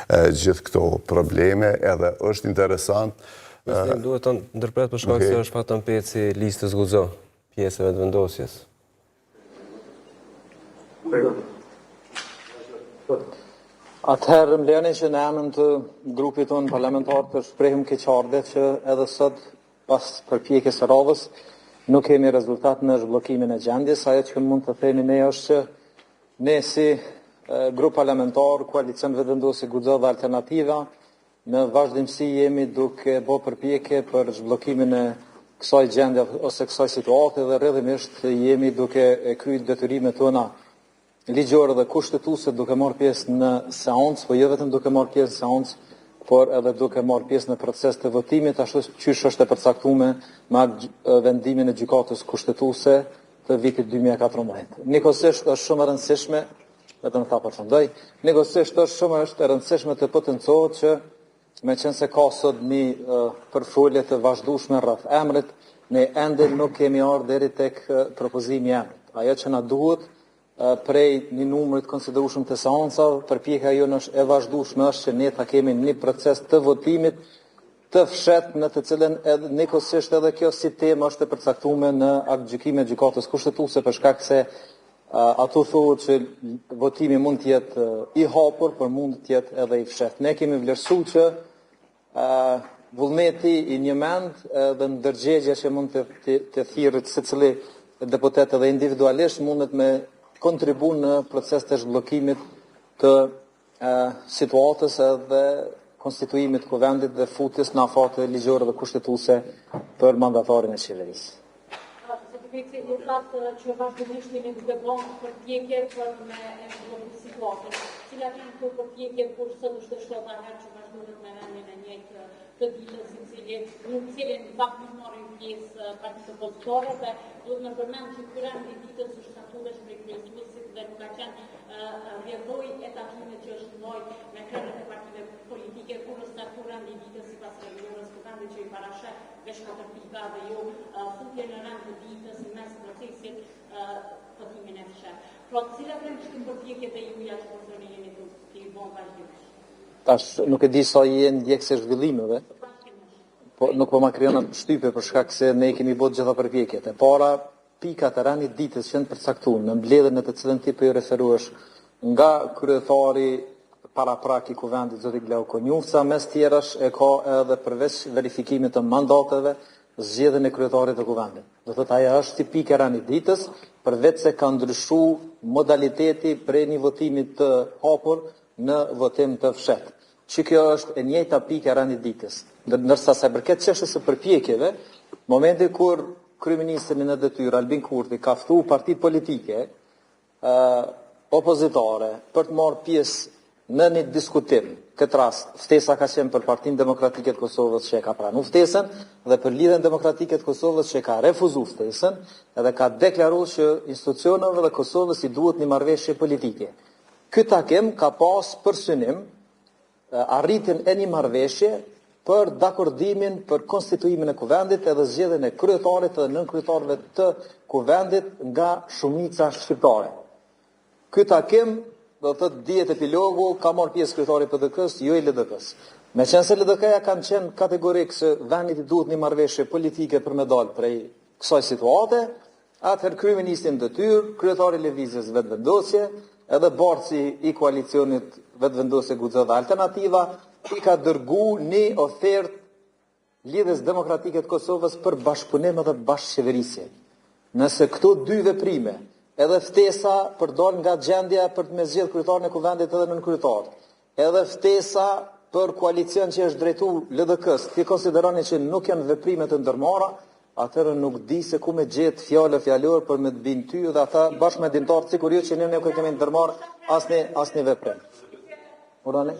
gjithë këto probleme, edhe është interesant. Duhet të ndërpret për shkak se është patëm peci listës guxo, pjesëve të vendosjes. Atëherë më lejoni që në emrin të grupit tonë parlamentar të shprehim keqardhje që edhe sot pas përpjekjes së radhës nuk kemi rezultat në zhbllokimin e gjendjes. Ajo që mund të themi ne është që ne si grup parlamentar, koalicion vetëvendosje guxo dhe alternativa, në vazhdimsi jemi duke bërë përpjekje për zhbllokimin e kësaj gjendje ose kësaj situate dhe rrjedhimisht jemi duke kryer detyrimet tona ligjore dhe kushtetuese duke marrë pjesë në seancë, po jo vetëm duke marrë pjesë në seancë, por edhe duke marrë pjesë në proces të votimit, ashtu siç është e përcaktuar me vendimin e gjykatës kushtetuese të vitit 2014. Nikosisht është shumë e rëndësishme, vetëm ta përfundoj, nikosisht është shumë e rëndësishme të potencohet që me qenë se ka sot një përfolje të vazhdueshme rreth emrit, ne ende nuk kemi ardhur deri tek propozimi i emrit. Ajo që na duhet prej një numrit konsiderueshëm të seancave, përpjekja jonë është e vazhdueshme është që ne ta kemi një proces të votimit të fshehtë në të cilën edhe nikosisht edhe kjo si temë është e përcaktuar në akt gjykime të gjykatës kushtetuese për shkak se ato thotë që votimi mund të jetë i hapur, por mund të jetë edhe i fshehtë. Ne kemi vlerësuar që vullneti i një mend dhe ndërgjegja që mund të thirrët secili deputet edhe individualisht mundet me kontribu në proces të zhbllokimit të situatës dhe konstituimit të kuvendit dhe futjes në afate ligjore dhe kushtetuese për mandatarin e qeverisë. Sepse ju thatë që vazhdimisht jemi duke bërë përpjekje për me zhbllokue situatën. Cilat janë këto përpjekje kur sot është e shtota herë që vazhdojmë me vendin e njëjtë të ditës në cilin faktikisht marrin pjesë partitë opozitore dhe duhet në përmend që ky rend i ditës është statuesh prej kryesuesit dhe nuk ka qenë rrjedhoj e takimet që është ndoj me krerët e partive politike kur është statuar rendi i ditës sipas rregullës kuvendit që i parashet veç 4 pika dhe jo futje në rend të ditës në mes procesit votimin e fshehtë. Pra, cilat janë këto përpjekjet e juaja që po jeni duke i bën vazhdimisht? Tash nuk e di sa janë ndjekse zhvillimeve, po nuk po ma krijon atë shtypje për shkak se ne kemi bërë gjitha përpjekjet. E para, pikat e rendit ditës që janë përcaktuar në mbledhjen në të cilën ti po ju referuesh nga kryetari paraprak i kuvendit zoti Glau Konjufca, mes tjerash e ka edhe përveç verifikimit të mandateve zgjedhjen e kryetarit të kuvendit. Do thotë ajo është si pikë e rendit ditës, përveç se ka ndryshuar modaliteti prej një votimi të hapur në votim të fshehtë. Që kjo është e njëjta pikë e rendit ditës. Ndërsa sa përket çështjes së përpjekjeve, momenti kur kryeministri në detyrë Albin Kurti ka ftuar partitë politike opozitare për të marrë pjesë në një diskutim, këtë rast ftesa ka qenë për Partinë Demokratike të Kosovës që e ka pranuar ftesën dhe për Lidhjen Demokratike të Kosovës që e ka refuzuar ftesën edhe ka deklaruar që institucioneve dhe Kosovës i duhet një marrëveshje politike. Ky takim ka pas për synim arritjen e një marrëveshje për dakordimin për konstituimin e kuvendit edhe zgjedhjen e kryetarit dhe nënkryetarëve të kuvendit nga shumica shqiptare. Ky takim do të thotë dihet epilogu, ka marrë pjesë kryetari i PDK-s, jo i LDK-s. Meqense LDK-ja kanë qenë kategorik se vendit i duhet një marrëveshje politike për me dalë prej kësaj situate, atëherë kryeministri në detyrë, kryetari i lëvizjes vetëvendosje, edhe bartësi i koalicionit vetëvendosje guxo dhe alternativa, i ka dërguar një ofertë Lidhjes Demokratike të Kosovës për bashkëpunim edhe bashkëqeverisje. Nëse këto dy veprime, edhe ftesa për dalë nga gjendja për të me zgjedhë kryetarin e kuvendit edhe nënkryetar, edhe ftesa për koalicion që është drejtuar LDK-s, ti konsideroni që nuk janë veprime të ndërmarra, atëherë nuk di se ku me gjetë fjalor për me të binë ty dhe ata bashkë me dintarë sigurisht që ne nuk kemi ndërmarrë asnjë veprim. Urane?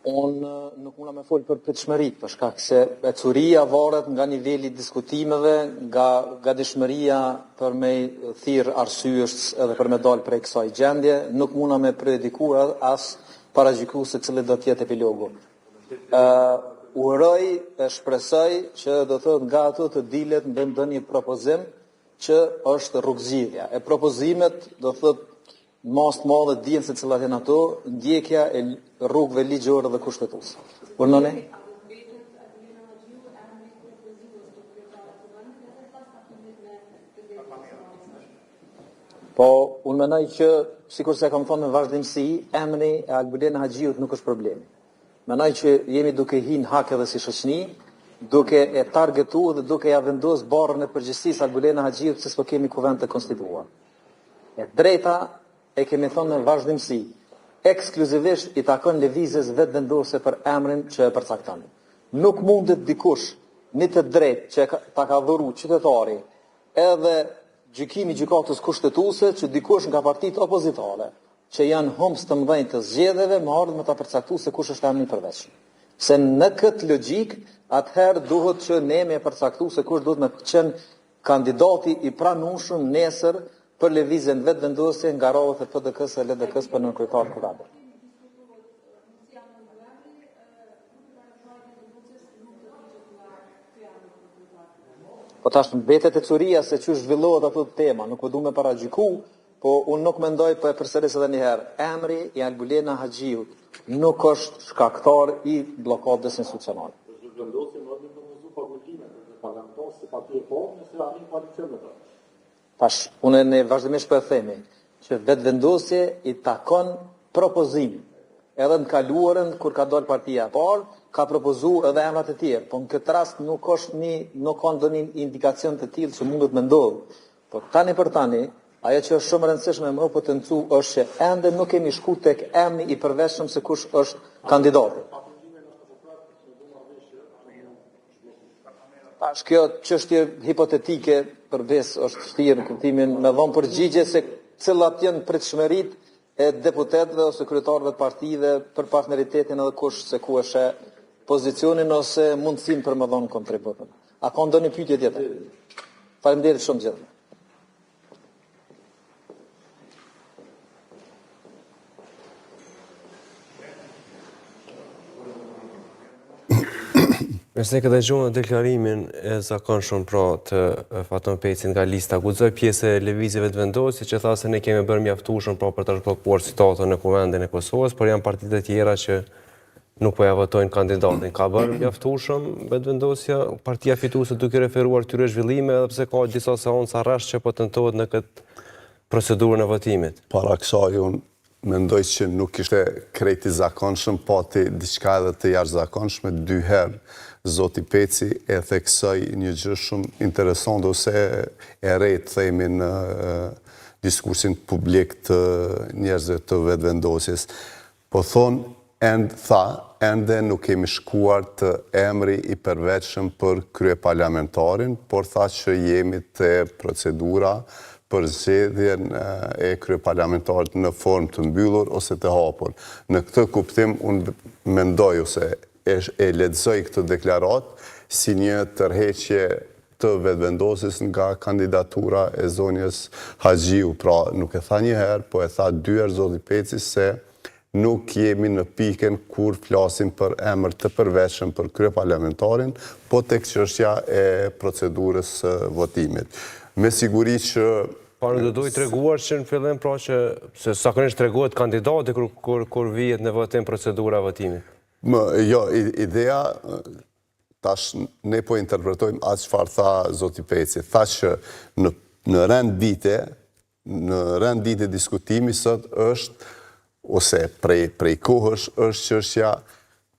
Unë nuk muna me folë për pritshmëritë, për shkak se ecuria varet nga niveli i diskutimeve, nga dëshmëria për me thirr arsyes edhe për me dalë prej kësaj gjendje, nuk muna me predikuar as paragjykuar se cili do të jetë epilogu. uroj e shpresoj që do thot nga ato të dilet në ndonjë propozim që është rrugëzidhja. E propozimet do thot mas të madhe dijen se cilat janë ato, ndjekja e rrugëve ligjore dhe kushtetuese. Urnone? Po, unë menoj që, sikur se kam thonë me vazhdimsi, emri e Albulena Haxhiut nuk është problemi. Menoj që jemi duke hinë hak edhe si shoqëni, duke e targetu dhe duke ja vendos barrën e përgjegjësisë Albulena Haxhiut se s'po kemi kuvend të konstituuar. E drejta e kemi thonë me vazhdimsi, ekskluzivisht i takon lëvizjes vetëvendose për emrin që e përcakton. Nuk mundet dikush një të drejtë që ta ka dhuru qytetari edhe gjykimi gjykatës kushtetuese që dikush nga partitë opozitare që janë humës të mëdhenj të zgjedhjeve më ardhmë ta përcaktuar se kush është emri i përveçëm. Se në këtë logjik atëherë duhet që ne me përcaktuar se kush duhet të qenë kandidati i pranueshëm nesër për lëvizjen vetëvendosje nga radhët e PDK-s e LDK-s për nënkryetar Kurrabë. Po tash mbetet e curia se që zhvillohet ato tema, nuk po du me paragjyku, po unë nuk mendoj për e përsëris edhe një herë. Emri i Albulena Haxhiut nuk është shkaktar i blokadës institucionale. Tash, unë ne vazhdimisht për e themi, që vetëvendosje i takon propozim. Edhe në kaluarën, kur ka dalë partia e parë, ka propozu edhe emrat e tjerë, po në këtë rast nuk ka ndonjë indikacion të tillë që mundet me ndodhë. Po tani për tani, ajo që është shumë rëndësishme më potencu është që ende nuk kemi shku tek emri i përveçëm se kush është kandidati. Tash kjo çështje hipotetike përbes është vështirë në kuptimin me dhënë përgjigje se cilat janë pritshmëritë e deputetëve ose kryetarëve të partive për partneritetin edhe kush se ku është pozicionin ose mundësin për më dhonë kontributin. A ka ndonjë pyetje tjetër? Faleminderit shumë gjithë. Nëse këtë dëgjuar deklarimin e zakonshëm pra të Faton Pecit nga lista guxoi pjesë e lëvizjeve të vendosjes që tha se ne kemi bërë mjaftueshëm për të zhbllokuar situatën në Kuvendin e Kosovës, por janë partitë të tjera që nuk po ja votojnë kandidatin. Ka bërë mjaftueshëm vetëvendosja, partia fituese duke referuar këtyre zhvillime edhe pse ka disa seanca rrash që po tentohet në këtë procedurën e votimit. Para kësaj unë mendoj që nuk ishte krejt i zakonshëm, pati diçka edhe të jashtëzakonshme. 2 herë Zoti Peci e theksoi një gjë shumë interesante ose e re të themi në diskursin publik të njerëzve të vetëvendosjes. Po thonë, ende nuk kemi shkuar të emri i përveçëm për kryeparlamentarin, por tha që jemi të procedura për zgjedhjen e kryeparlamentarit në formë të mbyllur ose të hapur. Në këtë kuptim, unë mendoj ose e lexoj këtë deklarat si një tërheqje të vetëvendosjes nga kandidatura e zonjës Haxhiu. Pra, nuk e tha një herë, po e tha 2 herë Zoti Peci se nuk jemi në pikën kur flasim për emër të përveçëm për kryeparlamentarin, po tek çështja e procedurës së votimit. Me siguri që Por do duhet treguar që në fillim pra që se zakonisht tregohet kandidati kur vihet në votim procedura e votimit. Jo, ideja, tash ne po interpretojmë atë çfarë tha Zoti Peci. Tha që në rend dite diskutimi sot është, ose prej kohësh, është çështja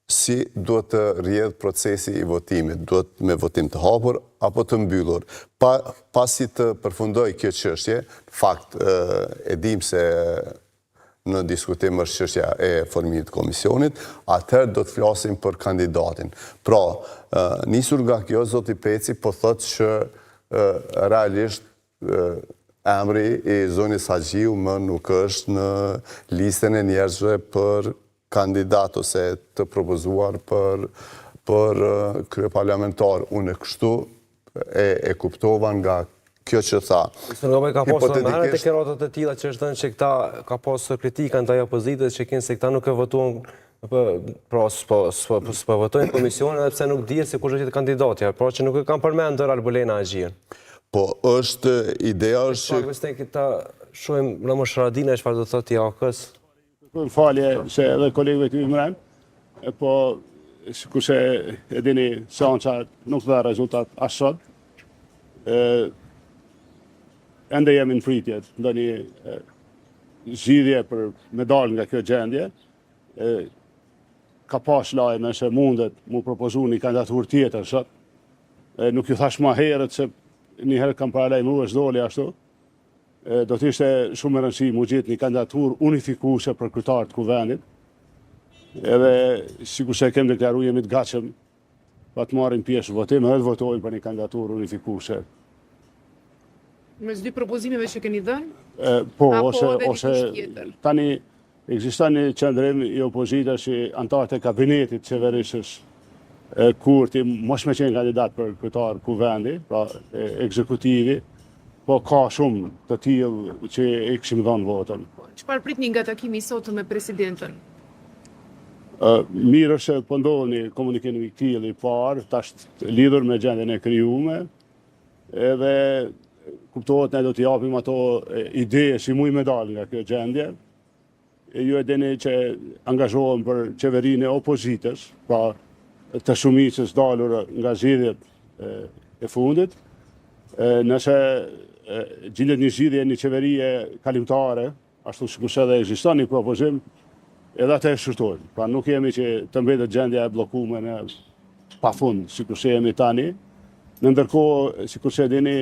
si duhet të rrjedh procesi i votimit, duhet me votim të hapur apo të mbyllur. Pasi të përfundoj kjo çështje, fakt e dim se në diskutim është çështja e formimit të komisionit, atëherë do të flasim për kandidatin. Pra, nisur nga kjo, Zoti Peci po thotë që realisht emri i zonjës Haxhiu më nuk është në listën e njerëzve për kandidat ose të propozuar për kryeparlamentar. Unë kështu e kuptova nga kjo që tha. Së nga ka posë në herët e këratat e tila që është dhenë që këta ka posë kritika ndaj opozitës që kënë se këta nuk e votuan Pra, s'po votojnë komisionin edhe pse nuk dihet se kush është kandidatja, pra që nuk e kanë përmendur Albulena Agjian. Po është ideja është Pak vështirë këta shohim Ramush Haradinaj çfarë do thotë Jakës. Falje se edhe kolegëve të imren, po kurse e dini seanca nuk dha rezultat as sot. Ende jemi në pritje ndonjë zgjidhje për me dalë nga kjo gjendje. Ka pas lajme se mundet mu propozu një kandidaturë tjetër sot. Nuk ju thash ma herët se një herë kam paralajmëruar s'doli ashtu. Do të ishte shumë e rëndësishme mu gjetë një kandidaturë unifikuese për kryetarët e kuvendit. Edhe sikur se kem deklaruar jemi të gatshëm pa të marrim pjesë në votim edhe të votojmë për një kandidaturë unifikuese. Mes dy propozimeve që keni dhënë? Po, Apo edhe ose dikush tjetër? tani ekziston një qëndrim i opozitës që antarët e kabinetit qeverisës Kurti mos me qenë kandidat për kryetar kuvendi, pra ekzekutivi, po ka shumë të tillë që i kishim dhënë votën. Çfarë pritni nga takimi i sotëm me presidentën? Mirë është se po ndodh një komunikim i tillë i parë, tash lidhur me gjendjen e krijuar, edhe kuptohet ne do t'i japim ato ide si muj medal nga kjo gjendje. Ju e dini që angazhohem për qeverinë e opozitës, pra të shumicës dalur nga zgjedhjet e fundit. Nëse gjendet një zgjidhje një qeverie kalimtare, ashtu sikur edhe ekziston një propozim, edhe atë e shërtojmë. Pra nuk jemi që të mbetet gjendja e bllokuar në pafund, sikur se jemi tani. Në ndërkohë, sikur se dini,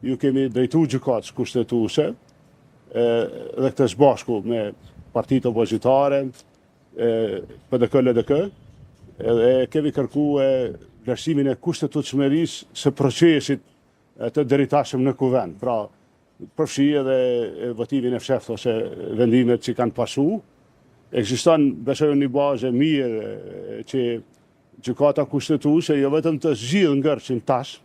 ju kemi drejtuar gjykatës kushtetuese dhe këtë së bashku me partitë opozitare, PDK, LDK, edhe kemi kërkuar vlerësimin e kushtetueshmërisë së procesit të deritashëm në kuvend. Pra, përfshi edhe votimin e fshehtë ose vendimet që kanë pasu. Ekziston besoj një bazë mirë që gjykata kushtetuese jo vetëm të zgjidhë ngërçin tash,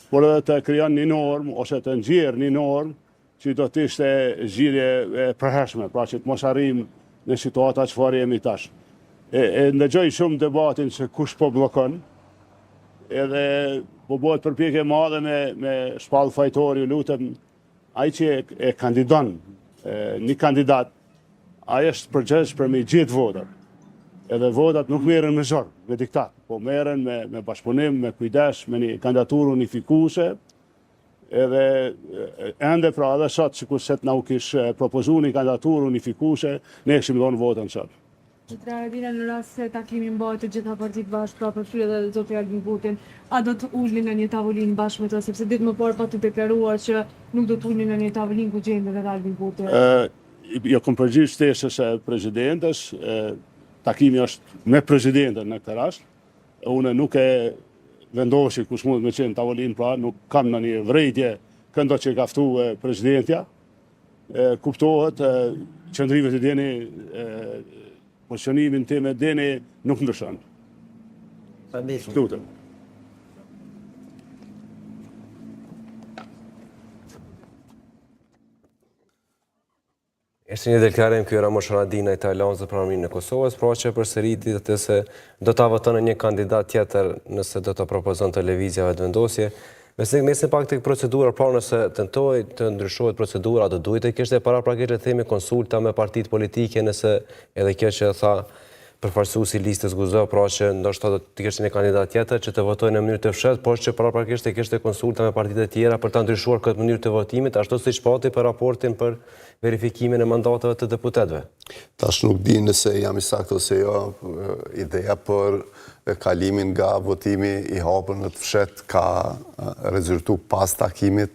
por edhe të krijon një normë ose të nxjerrë një normë që do të ishte zgjidhje e përhershme, pra që të mos arrijmë në situata çfarë jemi tash. Ndëgjoj shumë debatin se kush po bllokon, edhe po bëhet përpjekje e madhe me shpallë fajtori, ju lutem, ai që e kandidon një kandidat, ai është përgjegjës për me gjithë votat. Edhe votat nuk merren me zor, me diktat, po merren me bashkëpunim, me kujdes, me një kandidaturë unifikuese. Edhe ende pra edhe sot, sikur se na u kish propozuar një kandidaturë unifikuese, ne kishim dhënë votën sot. Zotëra Haradinaj, në rast se takimi mbahet të gjitha partitë bashkë, pra përfshirë edhe zoti Albin Kurtin, a do të ulni në një tavolinë bashkë me të, sepse ditë më parë pa të deklaruar që nuk do të ulni në një tavolinë ku gjendet edhe Albin Kurti. Jo kom përgjigj ftesës së presidentes, takimi është me presidentën në këtë rast. Unë nuk e vendosi kush mund me qenë tavolinë, pra nuk kam në një vrejtje këndo që ka ftuar presidentja. Kuptohet, qëndrimet e dini, pozicionimin tim e dini nuk ndryshon. Lutem. Ishte një deklarim ky Ramush Haradinaj të Aleancës për Pranorinë e Kosovës, pra që përsëritet se do ta votonte një kandidat tjetër nëse do ta propozonte lëvizja vetëvendosje. Mesin pak tek procedura, pra nëse tentoi të ndryshohet procedura, do duhet të kishte paraprakisht të themi konsulta me partitë politike, nëse edhe kjo që tha përfaqësuesi listës Guzo, pra që ndoshta do të kishte një kandidat tjetër që të votojë në mënyrë të fshehtë, por që paraprakisht të kishte konsulta me partitë e tjera për ta ndryshuar këtë mënyrë të votimit, ashtu siç pati për raportin për verifikimin e mandatave të deputetëve. Tash nuk di nëse jam i saktë ose jo, ideja për kalimin nga votimi i hapur në të fshehtë ka rezultuar pas takimit